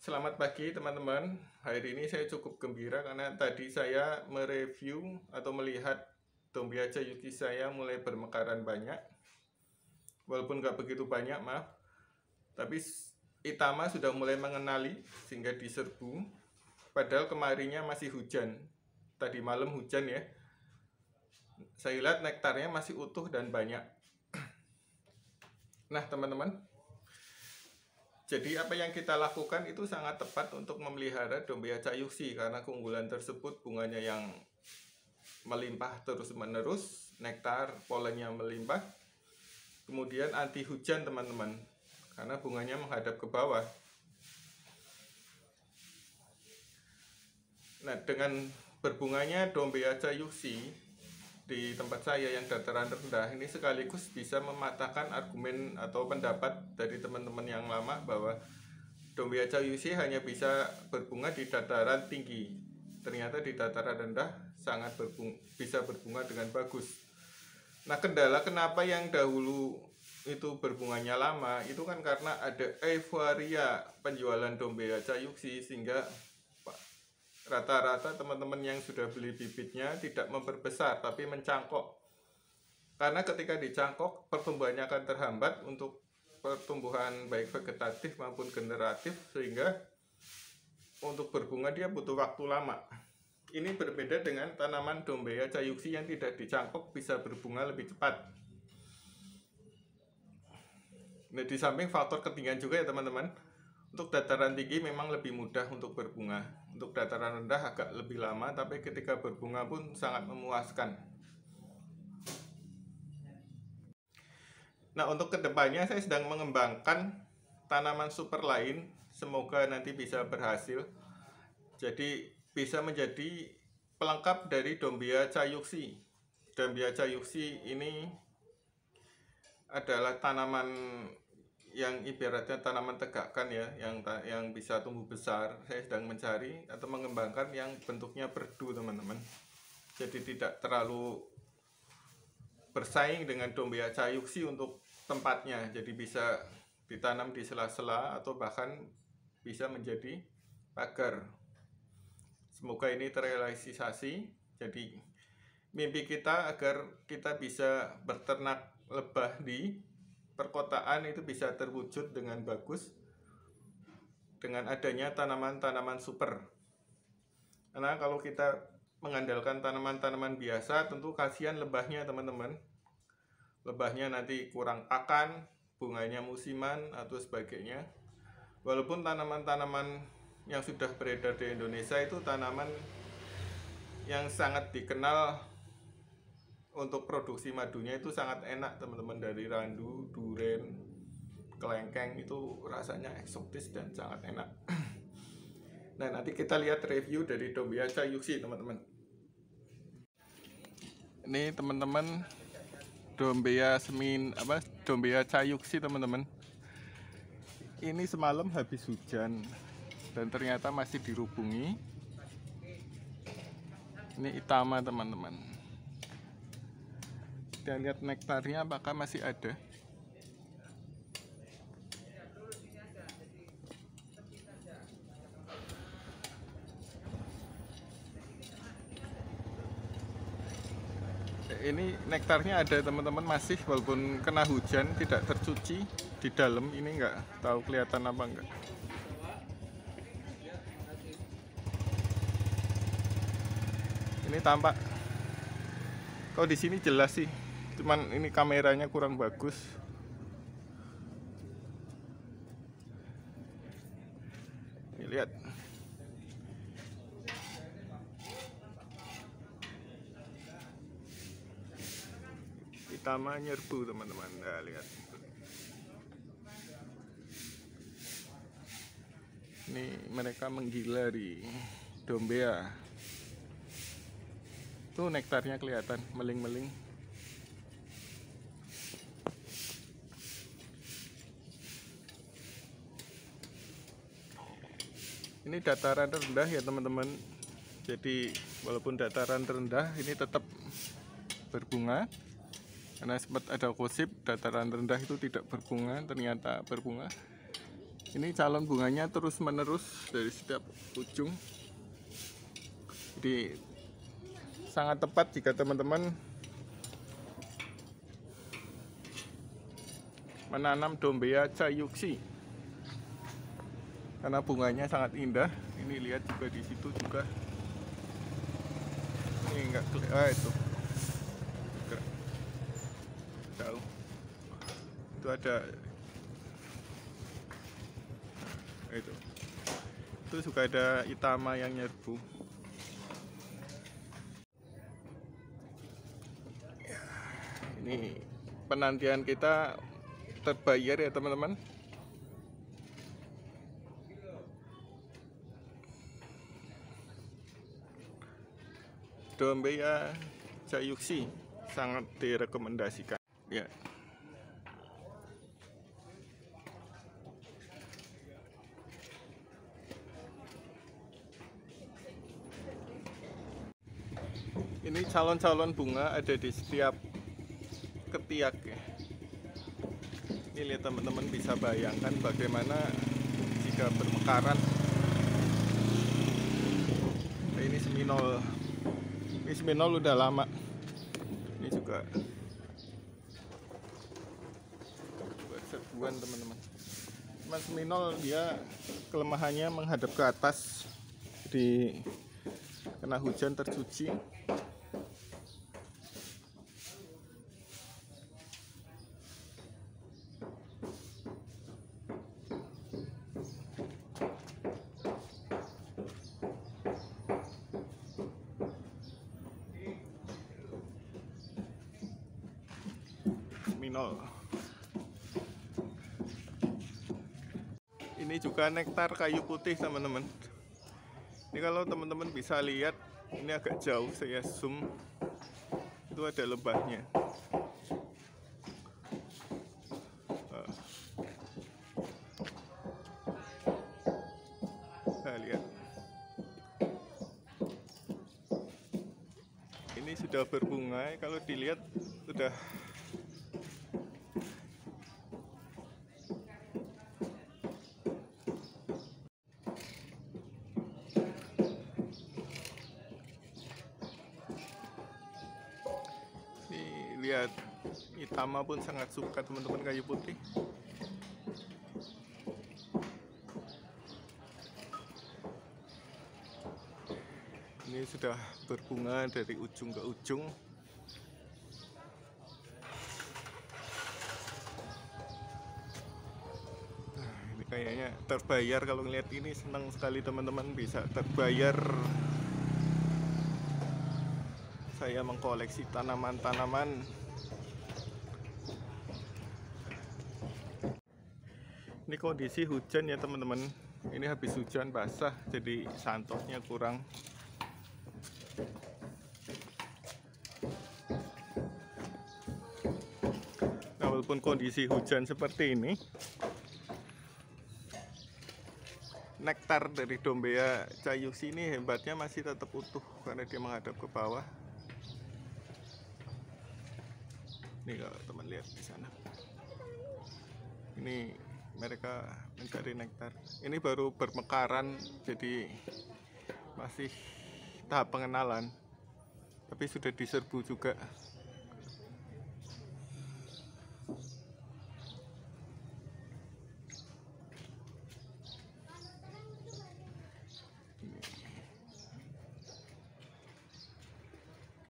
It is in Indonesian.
Selamat pagi teman-teman. Hari ini saya cukup gembira karena tadi saya mereview atau melihat Dombia Chayuki saya mulai bermekaran banyak. Walaupun nggak begitu banyak, maaf. Tapi Itama sudah mulai mengenali sehingga diserbu. Padahal kemarinnya masih hujan. Tadi malam hujan ya. Saya lihat nektarnya masih utuh dan banyak. Nah teman-teman, jadi apa yang kita lakukan itu sangat tepat untuk memelihara Dombia Chayuki karena keunggulan tersebut bunganya yang melimpah terus-menerus, nektar, polennya melimpah. Kemudian anti hujan teman-teman, karena bunganya menghadap ke bawah. Nah, dengan berbunganya Dombia Chayuki di tempat saya yang dataran rendah ini sekaligus bisa mematahkan argumen atau pendapat dari teman-teman yang lama bahwa Dombia Chayuki hanya bisa berbunga di dataran tinggi. Ternyata di dataran rendah sangat bisa berbunga dengan bagus. Nah, kendala kenapa yang dahulu itu berbunganya lama itu kan karena ada euforia penjualan Dombia Chayuki sehingga rata-rata teman-teman yang sudah beli bibitnya tidak memperbesar tapi mencangkok. Karena ketika dicangkok pertumbuhannya akan terhambat untuk pertumbuhan baik vegetatif maupun generatif, sehingga untuk berbunga dia butuh waktu lama. Ini berbeda dengan tanaman Dombia Chayuki yang tidak dicangkok bisa berbunga lebih cepat. Nah, di samping faktor ketinggian juga ya teman-teman. Untuk dataran tinggi memang lebih mudah untuk berbunga. Untuk dataran rendah agak lebih lama, tapi ketika berbunga pun sangat memuaskan. Nah, untuk kedepannya saya sedang mengembangkan tanaman super lain. Semoga nanti bisa berhasil. Jadi bisa menjadi pelengkap dari Dombia Chayuki. Dombia Chayuki ini adalah tanaman yang ibaratnya tanaman tegakkan ya, yang bisa tumbuh besar. Saya sedang mencari atau mengembangkan yang bentuknya berdu teman-teman. Jadi tidak terlalu bersaing dengan Dombia Chayuki untuk tempatnya. Jadi bisa ditanam di sela-sela atau bahkan bisa menjadi pagar. Semoga ini terrealisasi. Jadi mimpi kita agar kita bisa berternak lebah di perkotaan itu bisa terwujud dengan bagus dengan adanya tanaman-tanaman super. Karena kalau kita mengandalkan tanaman-tanaman biasa tentu kasihan lebahnya teman-teman. Lebahnya nanti kurang pakan, bunganya musiman atau sebagainya. Walaupun tanaman-tanaman yang sudah beredar di Indonesia itu tanaman yang sangat dikenal untuk produksi madunya itu sangat enak teman-teman, dari randu, duren, kelengkeng itu rasanya eksotis dan sangat enak. Nah, nanti kita lihat review dari Dombia Chayuki teman-teman. Ini teman-teman Dombia Chayuki teman-teman. Ini semalam habis hujan dan ternyata masih dirubungi. Ini Itama teman-teman. Kita lihat nektarnya apakah masih ada. Ini nektarnya ada teman-teman, masih walaupun kena hujan tidak tercuci di dalam. Ini nggak tahu kelihatan apa enggak. Ini tampak. Kalau di sini jelas sih, cuman ini kameranya kurang bagus. Ini lihat. Itama nyerbu teman-teman. Nah, lihat. Ini mereka menggila di Dombia. Tuh nektarnya kelihatan meling-meling. Ini dataran rendah ya teman-teman. Jadi walaupun dataran rendah ini tetap berbunga. Karena sempat ada gosip dataran rendah itu tidak berbunga, ternyata berbunga. Ini calon bunganya terus menerus dari setiap ujung. Jadi sangat tepat jika teman-teman menanam Dombea Chayuxi, karena bunganya sangat indah. Ini lihat juga di situ juga. Ini enggak itu jauh. Itu ada itu juga ada Itama yang nyerbu. Ini penantian kita terbayar ya teman-teman. Dombea Chayuxi sangat direkomendasikan ya. Ini calon-calon bunga ada di setiap ketiak ya. Ini lihat teman-teman, bisa bayangkan bagaimana jika bermekaran. Nah, ini seminol. Ini seminol udah lama. Ini juga serbuan teman-teman. Cuman seminol dia kelemahannya menghadap ke atas, di kena hujan tercuci. Minol. Ini juga nektar kayu putih teman-teman. Ini kalau teman-teman bisa lihat, ini agak jauh saya zoom, itu ada lebahnya. Nah, lihat. Ini sudah berbunga, kalau dilihat sudah lihat. Itama pun sangat suka teman-teman kayu putih. Ini sudah berbunga dari ujung ke ujung. Nah, ini kayaknya terbayar. Kalau ngeliat ini senang sekali teman-teman, bisa terbayar saya mengkoleksi tanaman-tanaman. Ini kondisi hujan ya teman-teman. Ini habis hujan basah, jadi santosnya kurang. Nah, walaupun kondisi hujan seperti ini, nektar dari Dombea Chayuxi ini hebatnya masih tetap utuh karena dia menghadap ke bawah. Ini kalau teman lihat di sana, ini mereka mencari nektar. Ini baru bermekaran, jadi masih tahap pengenalan, tapi sudah diserbu juga.